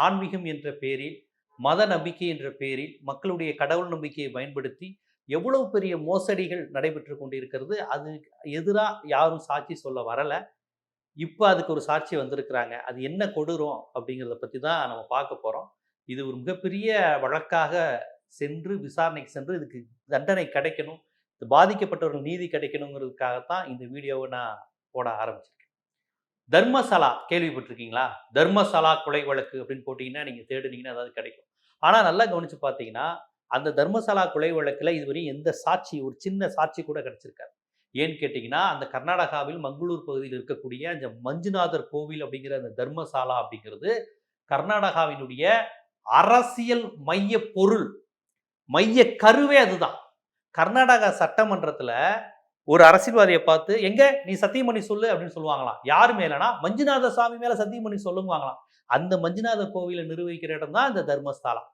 ஆன்மீகம் என்ற பேரில், மத நம்பிக்கை என்ற பேரில், மக்களுடைய கடவுள் நம்பிக்கையை பயன்படுத்தி எவ்வளவு பெரிய மோசடிகள் நடைபெற்று கொண்டிருக்கிறது. அது எதிரா யாரும் சாட்சி சொல்ல வரல. இப்ப அதுக்கு ஒரு சாட்சி வந்திருக்கிறாங்க. அது என்ன கொடூரம் அப்படிங்கிறத பத்தி தான் நம்ம பார்க்க போறோம். இது ஒரு மிகப்பெரிய வழக்காக சென்று விசாரணைக்கு சென்று இதுக்கு தண்டனை கிடைக்கணும். பாதிக்கப்பட்டவர்கள் நீதி கிடைக்கணுங்கிறதுக்காகத்தான் இந்த வீடியோவை நான் போட ஆரம்பிச்சிருக்கேன். தர்மசாலா கேள்விப்பட்டிருக்கீங்களா? தர்மசாலா கொலை வழக்கு அப்படின்னு போட்டீங்கன்னா, நீங்க தேடுனீங்கன்னா ஏதாவது கிடைக்கும். ஆனா நல்லா கவனிச்சு பார்த்தீங்கன்னா, அந்த தர்மசாலா கொலை வழக்குல இதுவரையும் எந்த சாட்சி, ஒரு சின்ன சாட்சி கூட கிடைச்சிருக்காது. ஏன்னு கேட்டீங்கன்னா, அந்த கர்நாடகாவில் மங்களூர் பகுதியில் இருக்கக்கூடிய அந்த மஞ்சுநாதர் கோவில் அப்படிங்கிற அந்த தர்மசாலா அப்படிங்கிறது, கர்நாடகாவினுடைய அரசியல் மைய பொருள், மைய கருவே அதுதான். கர்நாடகா சட்டமன்றத்துல ஒரு அரசியல்வாதியை பார்த்து, எங்க நீ சத்தியம் பண்ணி சொல்லு அப்படின்னு சொல்லுவாங்களாம். யார் மேலனா, மஞ்சுநாத சாமி மேல சத்தியம் பண்ணி சொல்லுவாங்களாம். அந்த மஞ்சுநாத கோவிலை நிர்வகிக்கிற இடம் தான் இந்த தர்மஸ்தலா.